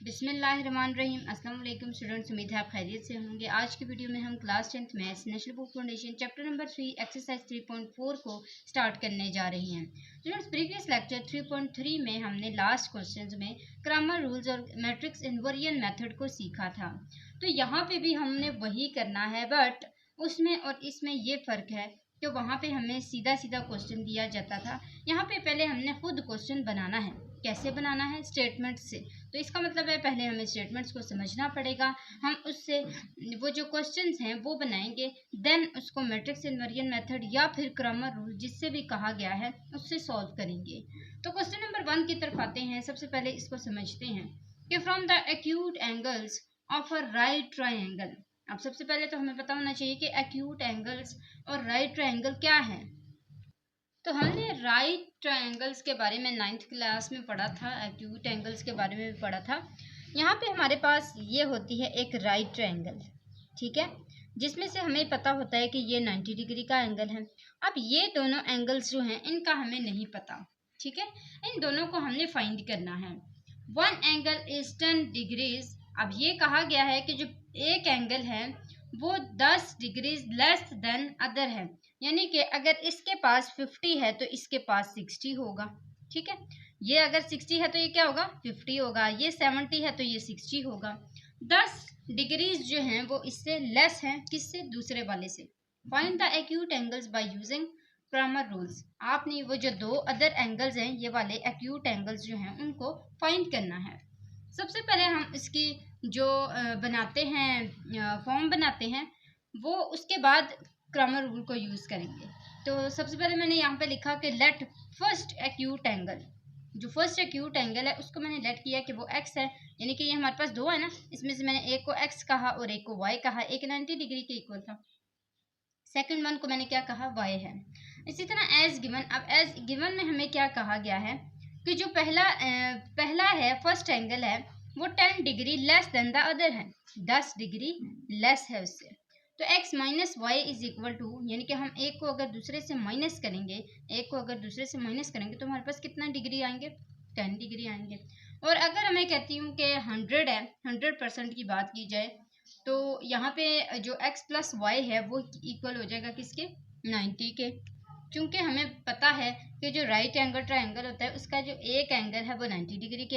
बिस्मिल्लाहिर्रहमानिर्रहीम। अस्सलाम वालेकुम स्टूडेंट्स, उम्मीद है आप खैरियत से होंगे। आज की वीडियो में हम class 10th maths national book foundation chapter number 3 exercise 3.4 को स्टार्ट करने जा रही हैं। स्टूडेंट्स, प्रीवियस लेक्चर 3.3 में हमने लास्ट क्वेश्चंस में ग्रामर रूल्स और मैट्रिक्स इन्वर्जन मेथड को सीखा था। तो यहाँ पे भी हमने वही करना है, बट उसमें और इसमें ये फ़र्क है कि वहाँ पे हमें सीधा सीधा क्वेश्चन दिया जाता था। यहाँ पे पहले हमने खुद क्वेश्चन बनाना है। कैसे बनाना है? स्टेटमेंट से। तो इसका मतलब है पहले हमें स्टेटमेंट्स को समझना पड़ेगा, हम उससे वो जो क्वेश्चंस हैं वो बनाएंगे, देन उसको मैट्रिक्स इन्वर्जन मेथड या फिर ग्रामर रूल जिससे भी कहा गया है उससे सॉल्व करेंगे। तो क्वेश्चन नंबर 1 की तरफ आते हैं। सबसे पहले इसको समझते हैं कि from the acute angles of a right triangle. अब सबसे पहले तो हमें पता होना चाहिए कि एक्यूट एंगल्स और राइट ट्राइंगल क्या है। तो हमने राइट ट्रायंगल्स के बारे में 9th क्लास में पढ़ा था, एक्यूट एंगल्स के बारे में भी पढ़ा था। यहाँ पे हमारे पास ये होती है एक राइट ट्रायंगल, ठीक है, जिसमें से हमें पता होता है कि ये 90 डिग्री का एंगल है। अब ये दोनों एंगल्स जो हैं इनका हमें नहीं पता, ठीक है, इन दोनों को हमने फाइंड करना है। One angle is 10 degrees. अब ये कहा गया है कि जो एक एंगल है वो 10 डिग्रीज लेस देन अदर है, यानी कि अगर इसके पास 50 है तो इसके पास 60 होगा, ठीक है। ये अगर 60 है तो ये क्या होगा? 50 होगा। ये 70 है तो ये 60 होगा। 10 डिग्रीज जो हैं वो इससे लेस हैं, किससे? दूसरे वाले से। Find the acute angles by using grammar rules. आपने वो जो दो अदर एंगल्स हैं, ये वाले एक्यूट एंगल्स जो हैं उनको फाइंड करना है। सबसे पहले हम इसकी जो बनाते हैं, फॉर्म बनाते हैं, वो उसके बाद ग्रामर रूल को यूज़ करेंगे। तो सबसे पहले मैंने यहाँ पे लिखा कि लेट फर्स्ट एक्यूट एंगल, जो फर्स्ट एक्यूट एंगल है उसको मैंने लेट किया कि वो x है, यानी कि ये हमारे पास दो है ना, इसमें से मैंने एक को x कहा और एक को y कहा। एक 90 डिग्री के इक्वल था, सेकंड वन को मैंने क्या कहा? y है। इसी तरह एज गिवन। अब एज गिवन में हमें क्या कहा गया है कि जो पहला है फर्स्ट एंगल है वो 10 degree less than the other है, 10 डिग्री लेस है उससे। तो x minus y is equal to, यानी कि हम एक को अगर दूसरे से माइनस करेंगे, तो हमारे पास कितना डिग्री आएंगे? 10 डिग्री आएंगे। और अगर हमें कहती हूँ कि 100 है, 100% की बात की जाए, तो यहाँ पे जो x प्लस वाई है वो इक्वल हो जाएगा किसके? 90 के। क्योंकि हमें पता है कि जो राइट एंगल ट्रायंगल होता है उसका जो एक एंगल है वो 90 डिग्री के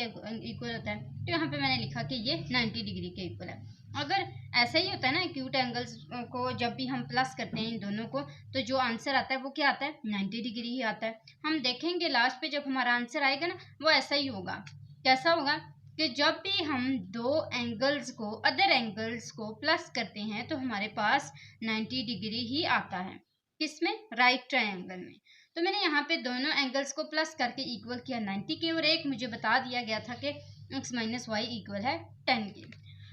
इक्वल होता है। तो यहाँ पे मैंने लिखा कि ये 90 डिग्री के इक्वल है। अगर ऐसा ही होता है ना, एक्यूट एंगल्स को जब भी हम प्लस करते हैं इन दोनों को, तो जो आंसर आता है वो क्या आता है? 90 डिग्री ही आता है। हम देखेंगे लास्ट पे जब हमारा आंसर आएगा ना, वो ऐसा ही होगा। कैसा होगा कि जब भी हम दो एंगल्स को, अदर एंगल्स को प्लस करते हैं तो हमारे पास 90 डिग्री ही आता है। किसमें? राइट ट्रायंगल में। तो मैंने यहाँ पे दोनों एंगल्स को प्लस करके इक्वल किया 90 के, और एक मुझे बता दिया गया था कि x माइनस वाई इक्वल है 10 के।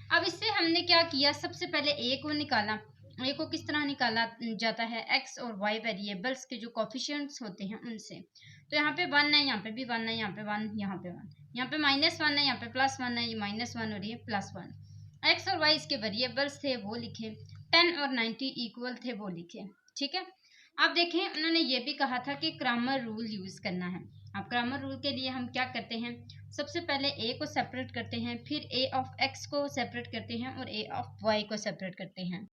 अब इससे हमने क्या किया? सबसे पहले ए को निकाला। ए को किस तरह निकाला जाता है? x और y वेरिएबल्स के जो कोफिशिएंट्स होते हैं उनसे। तो यहाँ पे 1 है, यहाँ पे भी 1 है, यहाँ पे 1, यहाँ पे 1, यहाँ पे -1 है, यहाँ पे +1 है, ये -1 और ये +1। x और y इसके वेरिएबल्स थे वो लिखे, 10 और 90 इक्वल थे वो लिखे, ठीक है। अब देखें, उन्होंने ये भी कहा था कि ग्रामर रूल यूज़ करना है। अब ग्रामर रूल के लिए हम क्या करते हैं? सबसे पहले a को सेपरेट करते हैं, फिर a ऑफ x को सेपरेट करते हैं और a ऑफ y को सेपरेट करते हैं।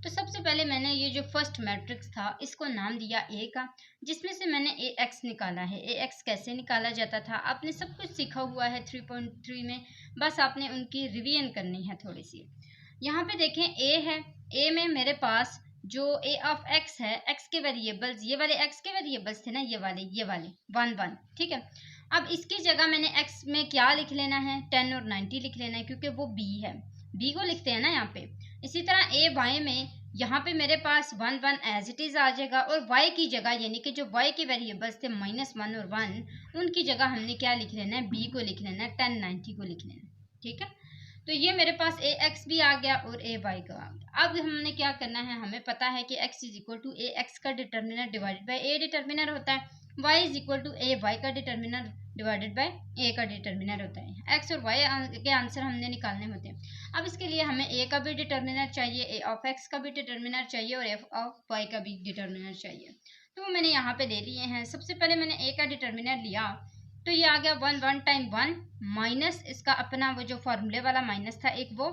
तो सबसे पहले मैंने ये जो फर्स्ट मैट्रिक्स था इसको नाम दिया a का, जिसमें से मैंने ax निकाला है। ax कैसे निकाला जाता था आपने सब कुछ सीखा हुआ है 3.3 में, बस आपने उनकी रिवीजन करनी है थोड़ी सी। यहाँ पे देखें a है, a में मेरे पास जो a ऑफ x है, x के वेरिएबल्स, ये वाले x के वेरिएबल्स थे ना, ये वाले 1 1, ठीक है। अब इसकी जगह मैंने x में क्या लिख लेना है? 10 और 90 लिख लेना है, क्योंकि वो b है, b को लिखते हैं ना यहाँ पे। इसी तरह a y में यहाँ पे मेरे पास 1 1 एज इट इज आ जाएगा, और y की जगह, यानी कि जो y के वेरिएबल्स थे -1 और 1, उनकी जगह हमने क्या लिख लेना है? b को लिख लेना है, 10 90 को लिख लेना है, ठीक है। तो ये मेरे पास ax भी आ गया और ay का आ गया। अब हमने क्या करना है? हमें पता है कि x is equal to ax का determinant divided by a determinant होता है, y is equal to ay का डिटर्मिनर डिवाइडेड बाय a का डिटर्मिनर होता है। x और y के आंसर हमने निकालने होते हैं। अब इसके लिए हमें a का भी डिटर्मिनर चाहिए, a ऑफ x का भी डिटर्मिनर चाहिए और f ऑफ y का भी डिटर्मिनर चाहिए। तो मैंने यहाँ पे ले लिए हैं। सबसे पहले मैंने a का डिटर्मिनर लिया तो ये आ गया 1 1 टाइम 1 माइनस इसका अपना वो जो फॉर्मूले वाला माइनस था एक वो,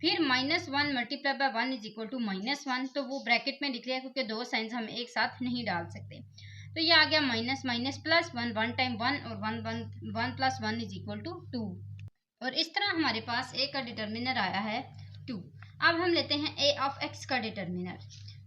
फिर -1 multiply by 1 is equal to -1, तो वो ब्रैकेट में लिख लिया क्योंकि दो साइंस हम एक साथ नहीं डाल सकते। तो ये आ गया माइनस माइनस प्लस 1 1 टाइम 1 और 1 प्लस 1 इज इक्वल टू 2, और इस तरह हमारे पास a का डिटर्मिनर आया है 2। अब हम लेते हैं a ऑफ x का डिटर्मिनर।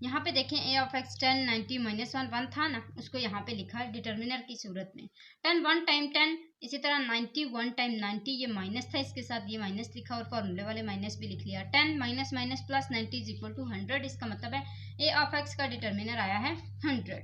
यहाँ पे देखें a ऑफ x 10 90 -1 1 था ना, उसको यहाँ पे लिखा डिटर्मिनर की सूरत में। 10 1 टाइम 10, इसी तरह 90 1 टाइम 90, ये माइनस था, इसके साथ ये माइनस लिखा और फॉर्मूले वाले माइनस भी लिख लिया। 10 minus minus plus 90 is equal to 100, इसका मतलब है a ऑफ x का डिटर्मिनर आया है 100।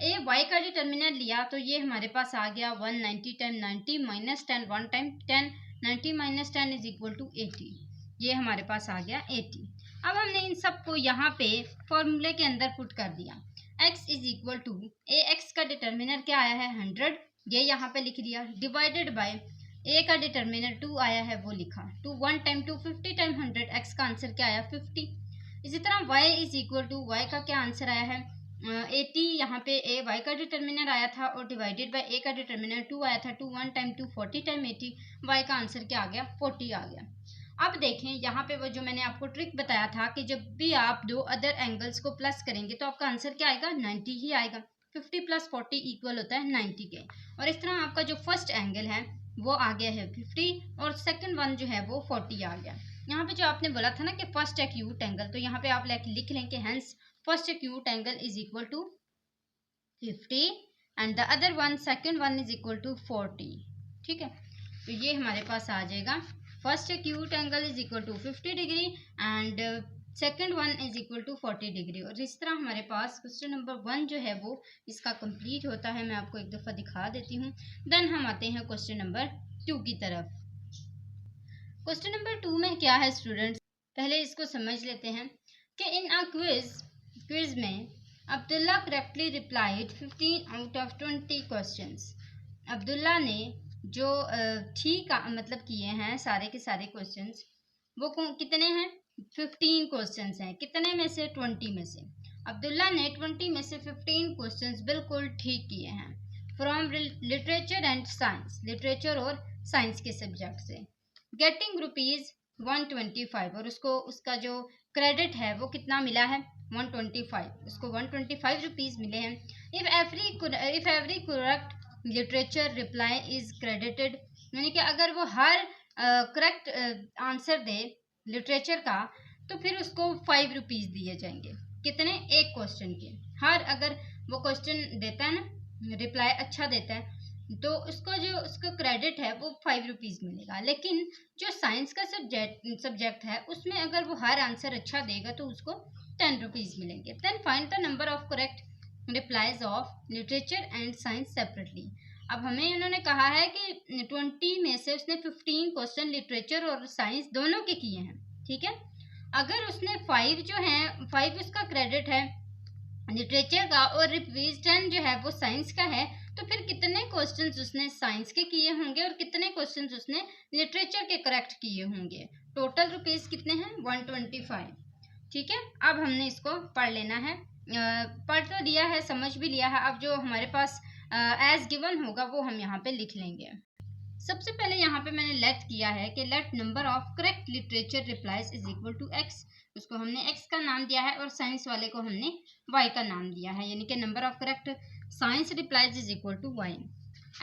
a y का डिटर्मिनर लिया तो ये हमारे पास आ गया 190 time 90 minus 10 1 time 10, 90 minus 10 is equal to 80, ये हमारे पास आ गया 80। अब हमने इन सबको यहाँ पे फॉर्मूले के अंदर पुट कर दिया। x is equal to A X का डिटर्मिनर क्या आया है 100, ये यहाँ पे लिख दिया, डिवाइडेड बाय a का डिटर्मिनर 2 आया है वो लिखा, 2 1 टाइम 2 50 टाइम 100, x का आंसर क्या आया 50। इसी तरह y is equal to y का क्या आंसर आया है 80, यहाँ पे a y का डिटर्मिनर आया था और डिवाइडेड बाय a का डिटर्मिनर 2 आया था, 2 1 टाइम 2 40 टाइम 80, y का आंसर क्या आ गया 40 आ गया। अब देखें यहाँ पे वो जो मैंने आपको ट्रिक बताया था कि जब भी आप दो अदर एंगल्स को प्लस करेंगे तो आपका आंसर क्या आएगा 90 ही आएगा। 50 प्लस 40 इक्वल होता है 90 के, और इस तरह आपका जो फर्स्ट एंगल है वो आ गया है 50 और सेकंड वन जो है वो 40 आ गया। यहाँ पे जो आपने बोला था ना कि फर्स्ट एक्यूट एंगल, तो यहाँ पे आप लिख लें कि hence first acute angle is equal to 50 and the other one second one is equal to 40। ठीक है, तो ये हमारे पास आ जाएगा first acute angle is equal to 50 degree and second one is equal to 40 degree. और इस तरह हमारे पास क्वेश्चन नंबर 1 जो है वो इसका कंप्लीट होता है। मैं आपको एक दफ़ा दिखा देती हूँ, देन हम आते हैं क्वेश्चन नंबर 2 की तरफ। क्वेश्चन नंबर 2 में क्या है स्टूडेंट्स, पहले इसको समझ लेते हैं कि इन अ क्विज में Abdullah correctly replied 15 out of 20 questions. Abdullah ने जो ठीक मतलब किए हैं सारे के सारे क्वेश्चंस, वो कितने हैं 15 क्वेश्चंस हैं, कितने में से 20 में से। अब्दुल्ला ने 20 में से 15 क्वेश्चंस बिल्कुल ठीक किए हैं from literature and science, literature और साइंस के सब्जेक्ट से, गेटिंग ₹125, और उसको उसका जो क्रेडिट है वो कितना मिला है 125, उसको 125 रुपीज़ मिले हैं। If every correct literature reply is credited, यानी कि अगर वो हर करेक्ट आंसर दे लिटरेचर का तो फिर उसको 5 रुपीज़ दिए जाएंगे। कितने, एक क्वेश्चन के, हर अगर वो क्वेश्चन देता है ना रिप्लाई अच्छा देता है तो उसको जो उसका क्रेडिट है वो 5 रुपीज़ मिलेगा। लेकिन जो साइंस का सब्जेक्ट है उसमें अगर वो हर आंसर अच्छा देगा तो उसको 10 रुपीज़ मिलेंगे। Then find the number of correct replies of literature and science separately. अब हमें उन्होंने कहा है कि 20 में से उसने 15 क्वेश्चन लिटरेचर और साइंस दोनों के किए हैं। ठीक है, अगर उसने 5 जो है 5 उसका क्रेडिट है लिटरेचर का और 10 जो है वो साइंस का है, तो फिर कितने क्वेश्चंस उसने साइंस के किए होंगे और कितने क्वेश्चंस उसने लिटरेचर के करेक्ट किए होंगे। टोटल रुपीस कितने हैं 125। ठीक है, अब हमने इसको पढ़ लेना है, पढ़ तो दिया है, समझ भी लिया है। अब जो हमारे पास एज गिवन होगा वो हम यहाँ पे लिख लेंगे। सबसे पहले यहाँ पे मैंने लेट किया है कि let number of correct literature replies is equal to x, उसको हमने x का नाम दिया है और साइंस वाले को हमने y का नाम दिया है, यानी कि number of correct science replies is equal to y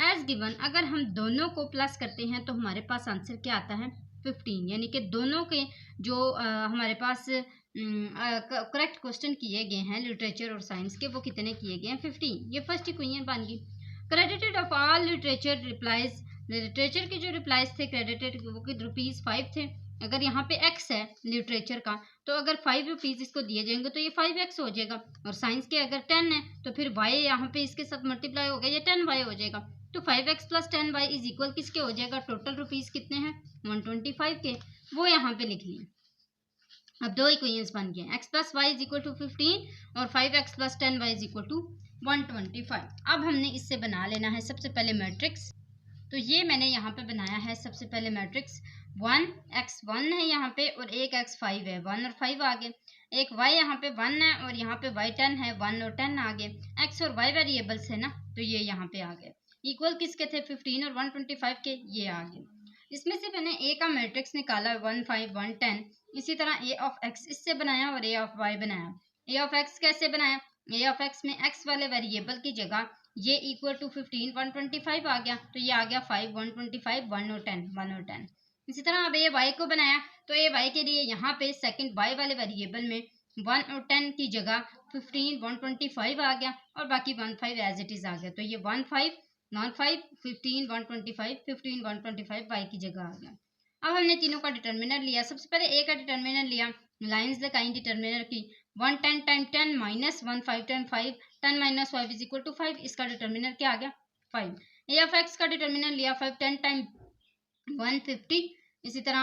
as given. अगर हम दोनों को प्लस करते हैं तो हमारे पास आंसर क्या आता है 15, यानी कि दोनों के जो हमारे पास करेक्ट क्वेश्चन किए गए हैं लिटरेचर और साइंस के वो कितने किए गए हैं 15। ये फर्स्ट इक्वेशन बन गई। Credited of all literature replies, literature के जो रिप्लाइज थे क्रेडिटेड वो ₹5 थे। अगर यहाँ पे x है लिटरेचर का तो अगर 5 रुपीज़ इसको दिए जाएंगे तो ये 5x हो जाएगा, और साइंस के अगर 10 है तो फिर y यहाँ पे इसके साथ मल्टीप्लाई हो गया, ये 10y हो जाएगा। तो 5x plus 10y is equal किसके हो जाएगा, टोटल रुपीज़ कितने हैं 125 के, वो यहाँ पे लिख लिए। अब दो इक्वेशंस बन गए, x plus Y is equal to 15 और 5x plus 10y is equal to 125। अब हमने इससे बना लेना है सबसे पहले मैट्रिक्स। तो ये मैंने यहाँ पे बनाया है सबसे पहले मैट्रिक्स 1x1 है यहाँ पे और एक x5 है, 1 और 5 आ गए। एक y यहाँ पे 1 है और यहाँ पे y 10 है, 1 और 10 आ गए। x और y वेरिएबल्स है ना, तो ये यहाँ पे आ गए। इक्वल किसके थे 15 और 125 के, ये आ गए। इसमें से मैंने ए का मैट्रिक्स निकाला 1 5 1 10। इसी तरह ए ऑफ एक्स इससे बनाया और ए ऑफ वाई बनाया। ए ऑफ एक्स कैसे बनाया, ए ऑफ एक्स में एक्स वाले वेरिएबल की जगह ये इक्वल टू 15 125 आ गया, तो ये आ गया 5 125 1 और 10 1 और 10। इसी तरह अब ए वाई को बनाया तो ए वाई के लिए यहाँ पे सेकंड वाई वाले वेरिएबल में 1 और 10 की जगह 15 125 आ गया और बाकी 1 5 एज इट इज आ गया, तो ये 1 5 9 5 15 125 15 125 वाई की जगह आ गया। अब हमने तीनों का डिटर्मिनर लिया। सबसे पहले ए का डिटर्मिनर लिया, लाइंस लगाई डिटर्मिनर की, 1 10 time 10 minus 1 5 time 5 10 minus 5 is equal to 5। इसका डिटर्मिनर क्या आ गया 5। ए ऑफ एक्स का डिटर्मिनर लिया 5 10 टाइम 150। इसी तरह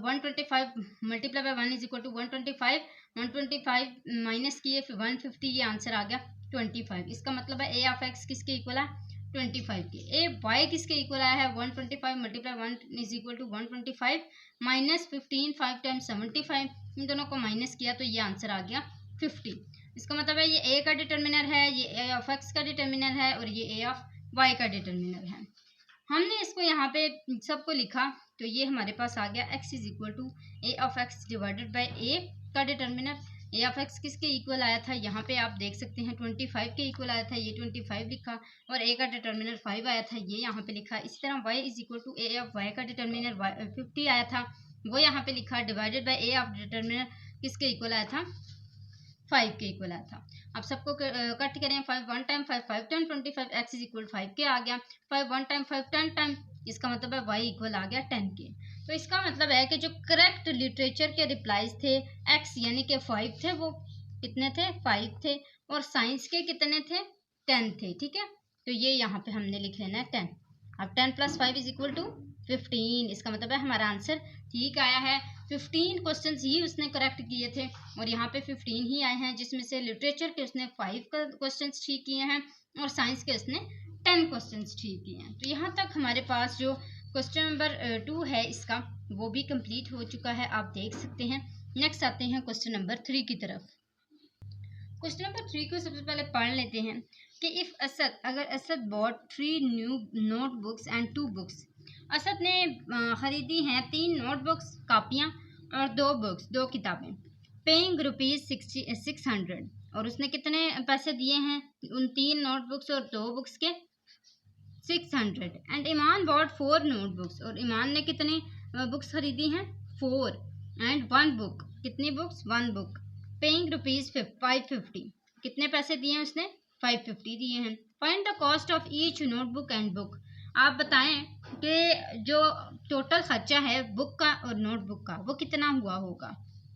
125 multiply by 1 is equal to 125 125 minus किए 150, ये आंसर आ गया 25। इसका मतलब है ए ऑफ एक्स किसके इक्वल है 25 के। ए वाई किसके इक्वल आया है 125 multiply 1 is equal to 125 minus 15 5 time 75, इन दोनों को माइनस किया तो ये आंसर आ गया 50। इसका मतलब है ये ए का डिटर्मिनर है, ये ए ऑफ एक्स का डिटर्मिनर है और ये ए ऑफ वाई का डिटर्मिनर है। हमने इसको यहाँ पे सबको लिखा तो ये हमारे पास आ गया x is equal to A of X divided by A का डिटर्मिनर। ए ऑफ एक्स किसके इक्वल आया था, यहाँ पे आप देख सकते हैं 25 के इक्वल आया था, ये 25 लिखा और ए का डिटर्मिनर 5 आया था, ये यहाँ पे लिखा। इसी तरह y is equal to A of Y का डिटर्मिनर 50 आया था, वो यहाँ पे लिखा, divided by A of determinant किसके इक्वल आया था 5 के इक्वल आया था। अब सबको कट करें, 5 1 टाइम 5 5 10 25 x इज इक्वल 5 के आ गया, 5 1 टाइम 5 10 टाइम, इसका मतलब है y इक्वल आ गया 10 के। तो इसका मतलब है कि जो करेक्ट लिटरेचर के रिप्लाईज थे x यानी कि 5 थे, वो कितने थे 5 थे, और साइंस के कितने थे 10 थे, ठीक है। तो ये यहाँ पे हमने लिख लेना है 10। अब 10 प्लस 5 इज इक्वल टू 15, इसका मतलब है हमारा आंसर ठीक आया है। 15 क्वेश्चंस ही उसने करेक्ट किए थे और यहाँ पे 15 ही आए हैं, जिसमें से लिटरेचर के उसने 5 क्वेश्चंस ठीक किए हैं और साइंस के उसने 10 क्वेश्चंस ठीक किए हैं। तो यहाँ तक हमारे पास जो क्वेश्चन नंबर 2 है इसका वो भी कंप्लीट हो चुका है, आप देख सकते हैं। नेक्स्ट आते हैं क्वेश्चन नंबर 3 की तरफ। क्वेश्चन नंबर 3 को सबसे पहले पढ़ लेते हैं कि इफ असद, अगर Asad bought 3 new notebooks and 2 books, Asad ने खरीदी हैं 3 नोटबुक्स कापियाँ और 2 बुक्स 2 किताबें, पेइंग ₹600, और उसने कितने पैसे दिए हैं उन 3 नोटबुक्स और 2 बुक्स के 600। एंड ईमान बॉट 4 नोटबुक्स, और ईमान ने कितने बुक्स खरीदी हैं 4, एंड 1 बुक, कितनी बुक्स 1 बुक, पेइंग ₹550, कितने पैसे दिए हैं उसने 550 दिए हैं। Find the cost of each notebook and book, आप बताएं कि जो टोटल खर्चा है बुक का और नोटबुक का वो कितना हुआ होगा,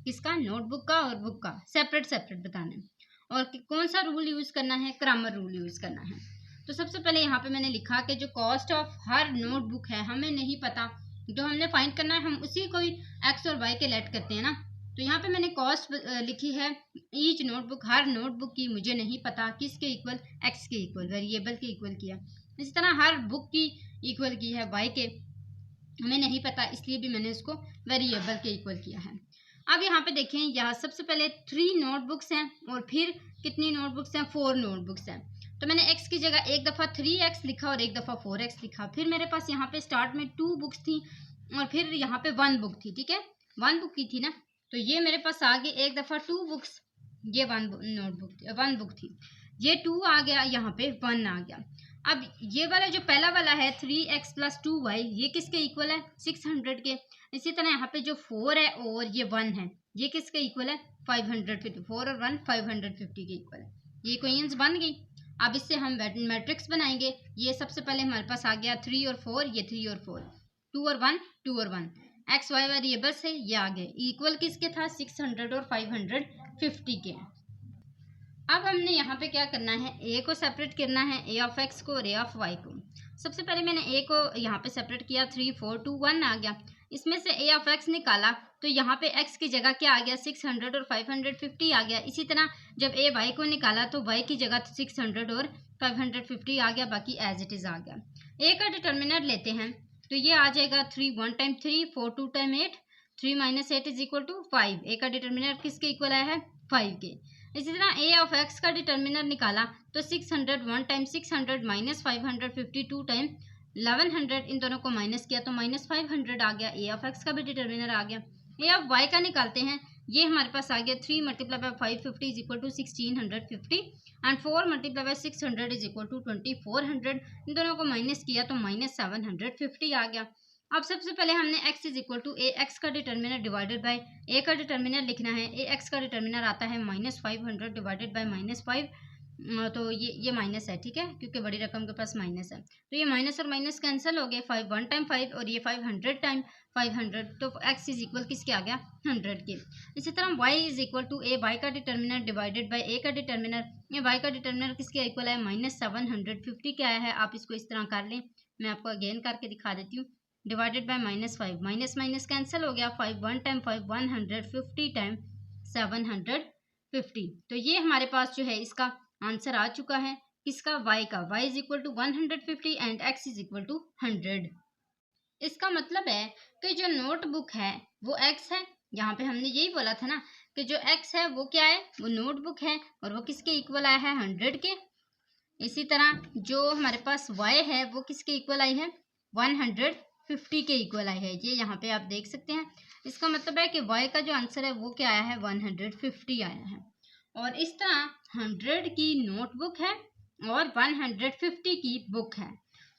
किसका नोटबुक का और बुक का, सेपरेट सेपरेट बताना है। और कौन सा रूल यूज़ करना है, ग्रामर रूल यूज़ करना है। तो सबसे पहले यहाँ पे मैंने लिखा कि जो कॉस्ट ऑफ हर नोटबुक है हमें नहीं पता, जो हमने फाइंड करना है हम उसी को ही एक्स और वाई के लेट करते हैं ना। तो यहाँ पे मैंने कॉस्ट लिखी है ईच नोटबुक, हर नोटबुक की मुझे नहीं पता किसके इक्वल, एक्स के इक्वल, वेरिएबल के इक्वल किया। इसी तरह हर बुक की इक्वल की है वाई के, हमें नहीं पता इसलिए भी मैंने उसको वेरिएबल के इक्वल किया है। अब यहाँ पे देखें, यहाँ सबसे पहले 3 नोटबुक्स हैं और फिर कितनी नोटबुक्स हैं 4 नोटबुक्स हैं। तो मैंने x की जगह एक दफ़ा 3x लिखा और एक दफ़ा 4x लिखा। फिर मेरे पास यहाँ पे स्टार्ट में 2 बुक्स थी और फिर यहाँ पे 1 बुक थी, ठीक है 1 बुक की थी ना। तो ये मेरे पास आगे एक दफ़ा 2 बुक्स, ये 1 बुक थी, ये 2 आ गया, यहाँ पे 1 आ गया। अब ये वाला जो पहला वाला है 3x + 2y, ये किसके इक्वल है 600 के। इसी तरह यहाँ पे जो 4 है और ये 1 है, ये किसके इक्वल है 550, 4 और 1 550 के इक्वल है। ये इक्वेशंस बन गई। अब इससे हम मैट्रिक्स बनाएंगे। ये सबसे पहले हमारे पास आ गया 3 और 4, ये 3 और 4, 2 और 1 2 और 1, एक्स वाई वेरिएबल से ये आ गए। इक्वल किसके था 600 और 550 के। अब हमने यहाँ पे क्या करना है, ए को सेपरेट करना है, ए ऑफ एक्स को और ए ऑफ वाई को। सबसे पहले मैंने ए को यहाँ पे सेपरेट किया, 3 4 2 1 आ गया। इसमें से ए ऑफ एक्स निकाला तो यहाँ पे एक्स की जगह क्या आ गया 600 और 550 आ गया। इसी तरह जब ए वाई को निकाला तो वाई की जगह 600 और 550 आ गया, बाकी एज इट इज़ आ गया। ए का डिटर्मिनर लेते हैं तो ये आ जाएगा 3 1 टाइम 3 4 2 टाइम 8, 3 - 8 = 5। ए का डिटर्मिनर किसके इक्वल आया है 5 के। इसी तरह ए ऑफ एक्स का डिटर्मिनर निकाला तो 600 1 टाइम 600 माइनस 550 2 टाइम 1100, इन दोनों को माइनस किया तो माइनस 500 आ गया। ए ऑफ एक्स का भी डिटर्मिनर आ गया। ए ऑफ वाई का निकालते हैं, ये हमारे पास आ गया 3 multiply by 550 is equal to 1650 and 4 multiply by 600 is equal to 2400, इन दोनों को माइनस किया तो माइनस 750 आ गया। अब सबसे पहले हमने x is equal to A X का डिटर्मिनर डिवाइडेड बाय ए का डिटर्मिनर लिखना है। ए एक्स का डिटर्मिनर आता है माइनस 500 डिवाइडेड बाय माइनस 5, तो ये माइनस है, ठीक है, क्योंकि बड़ी रकम के पास माइनस है, तो ये माइनस और माइनस कैंसिल हो गए। 5 1 टाइम 5 और ये 500 टाइम 500, तो x इज इक्वल किसके आ गया 100 के। इसी तरह y is equal to A Y का डिटर्मिनर डिवाइडेड बाय ए का डिटर्मिनर, ये y का डिटर्मिनर किसके इक्वल है माइनस 750 के आया है। आप इसको इस तरह कर लें, मैं आपको अगेन करके दिखा देती हूँ। Divided by minus 5, minus minus cancel हो गया। 5 1 टाइम 5 150 टाइम 750, तो ये हमारे पास जो है इसका आंसर आ चुका है। किसका y का, y is equal to 150 and x is equal to 100। इसका मतलब है कि जो नोटबुक है वो x है। यहाँ पे हमने यही बोला था ना कि जो x है वो क्या है, वो नोटबुक है और वो किसके इक्वल आया है 100 के। इसी तरह जो हमारे पास y है वो किसके इक्वल आई है 150 के इक्वल आई है, ये यहाँ पे आप देख सकते हैं। इसका मतलब है कि y का जो आंसर है वो क्या आया है 150 आया है। और इस तरह 100 की नोटबुक है और 150 की बुक है।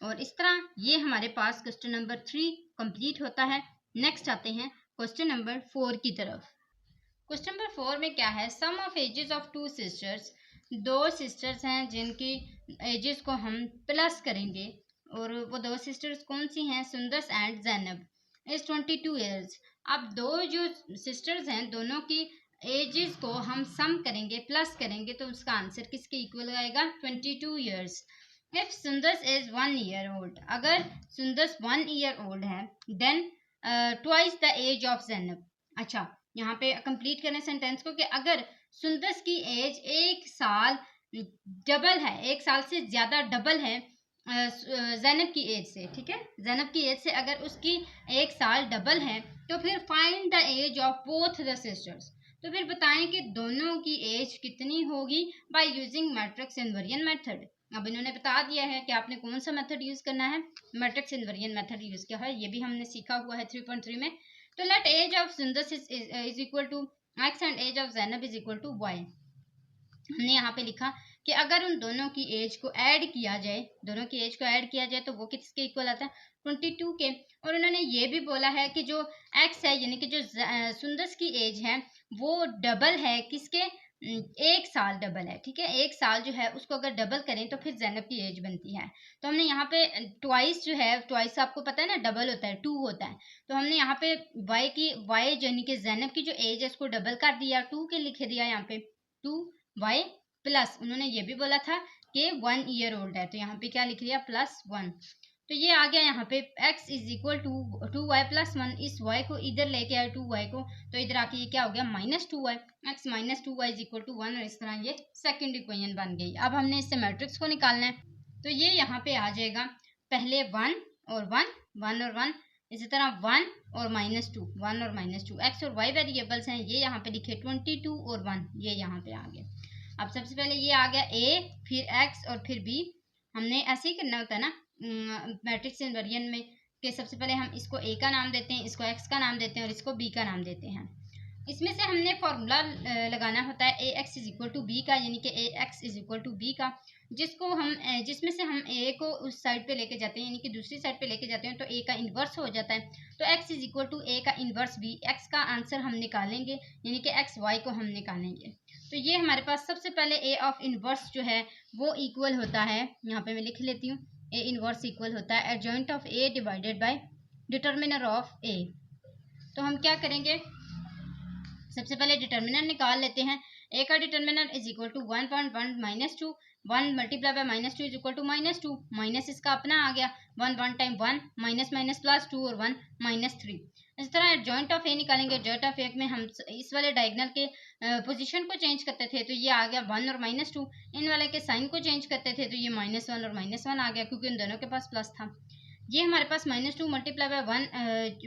और इस तरह ये हमारे पास क्वेश्चन नंबर 3 कंप्लीट होता है। नेक्स्ट आते हैं क्वेश्चन नंबर 4 की तरफ। क्वेश्चन नंबर 4 में क्या है, sum of ages of 2 sisters, 2 sisters हैं जिनकी एजेस को हम प्लस करेंगे, और वो 2 सिस्टर्स कौन सी हैं, Sundas and Zainab, is 22 years. अब 2 जो सिस्टर्स हैं दोनों की एजेस को हम सम करेंगे, प्लस करेंगे, तो उसका आंसर किसके इक्वल आएगा 22 years. If Sundas is 1 year old, अगर सुंदस 1 ईयर ओल्ड है, then twice the age of Zainab. अच्छा, यहाँ पे कंप्लीट करें सेंटेंस को कि अगर सुंदस की एज 1 साल डबल है, 1 साल से ज्यादा डबल है जैनब की एज से, ठीक है, जैनब की एज से अगर उसकी 1 साल डबल है, तो फिर find the age of both the sisters, तो फिर बताएं कि दोनों की एज कितनी होगी by using matrix inversion method. अब इन्होंने बता दिया है कि आपने कौन सा मेथड यूज करना है, मैट्रिक्स इनवर्जन मेथड यूज किया है, ये भी हमने सीखा हुआ है 3.3 में। तो let age of Sundas is equal to X and age of Zainab is equal to Y. हमने यहाँ पे लिखा कि अगर उन दोनों की एज को ऐड किया जाए, दोनों की एज को ऐड किया जाए तो वो किसके इक्वल आता है 22 के। और उन्होंने ये भी बोला है कि जो एक्स है यानी कि जो सुंदस की एज है वो डबल है किसके, 1 साल डबल है, ठीक है, 1 साल जो है उसको अगर डबल करें तो फिर जैनब की एज बनती है। तो हमने यहाँ पे ट्वाइस जो है, ट्वाइस आपको पता है ना डबल होता है, 2 होता है, तो हमने यहाँ पे वाई यानी कि जैनब की जो एज है उसको डबल कर दिया, 2 के लिख दिया यहाँ पे 2y प्लस, उन्होंने ये भी बोला था कि 1 ईयर ओल्ड है, तो यहाँ पे क्या लिख लिया +1, तो ये आ गया यहाँ पे x is equal to 2y plus 1, इस y को इधर लेके आए 2y को, तो इधर आके ये क्या हो गया -2y, x minus 2y is equal to 1, और इस तरह ये सेकंड इक्वेशन बन गई। अब हमने इससे मैट्रिक्स को निकालना है, तो ये यहाँ पे आ जाएगा पहले 1 और 1, 1 और 1, इसी तरह 1 और -2, 1 और -2, x और y वेरिएबल्स हैं, ये यहाँ पे लिखे 22 और 1, ये यहाँ पे आ गए। अब सबसे पहले ये आ गया a, फिर x और फिर b। हमने ऐसे ही करना होता है ना मैट्रिक्स इनवर्जन में, कि सबसे पहले हम इसको a का नाम देते हैं, इसको x का नाम देते हैं और इसको b का नाम देते हैं। इसमें से हमने फॉर्मूला लगाना होता है ax is equal to b का, यानी कि ax is equal to b का, जिसमें से हम a को उस साइड पे लेके जाते हैं, यानी कि दूसरी साइड पे लेके जाते हैं, तो a का इन्वर्स हो जाता है, तो x is equal to a का इन्वर्स b, x का आंसर हम निकालेंगे, यानी कि x y को हम निकालेंगे। तो ये हमारे पास सबसे पहले a ऑफ इन्वर्स जो है वो इक्वल होता है, यहाँ पे मैं लिख लेती हूँ, a इन्वर्स इक्वल होता है adjoint of a divided by determinant of a। तो हम क्या करेंगे, सबसे पहले डिटर्मिनर निकाल लेते हैं। a का determinant is equal to 1.1 -2, 1 multiply by -2 is equal to -2, minus इसका अपना आ गया, 1 टाइम 1 माइनस माइनस +2 और 1 -3। इस तरह एडजॉइंट ऑफ ए निकालेंगे, एडजॉइंट ऑफ ए में हम इस वाले डायगोनल के पोजीशन को चेंज करते थे, तो ये आ गया 1 और -2, इन वाले के साइन को चेंज करते थे तो ये -1 और -1 आ गया, क्योंकि इन दोनों के पास प्लस था। ये हमारे पास -2 मल्टीप्लाई बाय 1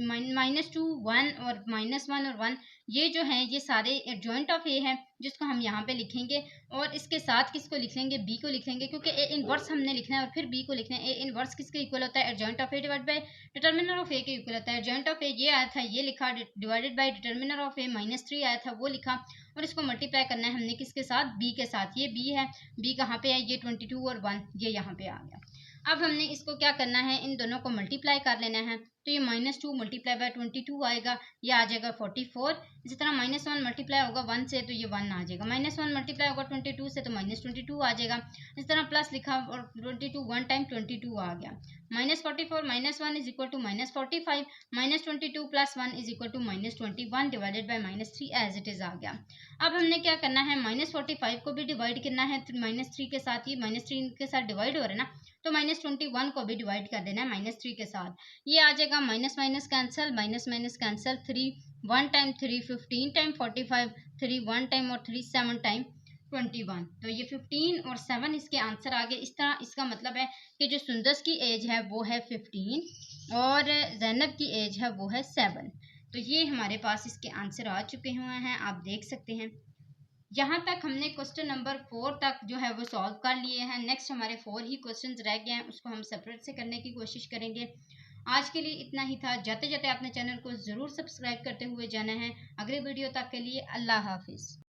-2 1 और -1 और 1 ये जो है ये सारे जॉइंट ऑफ ए है, जिसको हम यहाँ पे लिखेंगे और इसके साथ किसको लिख लेंगे, बी को लिख लेंगे, क्योंकि ए इनवर्स हमने लिखना है और फिर बी को लिखना है। ए इनवर्स किसके इक्वल होता है, adjoint of A divide by determinant of A के इक्वल होता है। एडजॉइंट ऑफ ए ये आया था, ये लिखा, डिवाइडेड बाय डिटर्मिनर ऑफ ए -3 आया था, वो लिखा, और इसको मल्टीप्लाई करना है हमने किसके साथ, बी के साथ। ये बी है, बी कहाँ पे है, ये 22 और 1 ये यहाँ पे आ गया। अब हमने इसको क्या करना है, इन दोनों को मल्टीप्लाई कर लेना है। तो ये -2 मल्टीप्लाई बाय 22 आएगा, ये आ जाएगा 44। इसी तरह -1 मल्टीप्लाई होगा 1 से तो ये 1 आ जाएगा, -1 मल्टीप्लाई होगा 22 से तो -22 आ जाएगा। इस तरह प्लस लिखा और 22 1 टाइम 22 आ गया। -44 -1 is equal to -45, -22 plus 1 is equal to -21 divided by -3 as it is आ गया। अब हमने क्या करना है, -45 को भी डिवाइड करना है -3 के साथ, ही -3 के साथ डिवाइड हो रहा है ना, तो -21 को भी डिवाइड कर देना है -3 के साथ। ये आ जाएगा minus minus cancel, minus minus cancel, 3 1 time 3 15 time 45, 3 1 time और 3 7 टाइम 21। तो ये 15 और 7 इसके आंसर आ गए। इस तरह इसका मतलब है कि जो सुंदस की एज है वो है 15 और जैनब की एज है वो है 7। तो ये हमारे पास इसके आंसर आ चुके हुए हैं, आप देख सकते हैं। यहाँ तक हमने क्वेश्चन नंबर 4 तक जो है वो सॉल्व कर लिए हैं। नेक्स्ट हमारे 4 ही क्वेश्चंस रह गए हैं, उसको हम सेपरेट से करने की कोशिश करेंगे। आज के लिए इतना ही था। जाते जाते अपने चैनल को ज़रूर सब्सक्राइब करते हुए जाना है। अगले वीडियो तक के लिए अल्लाह हाफिज़।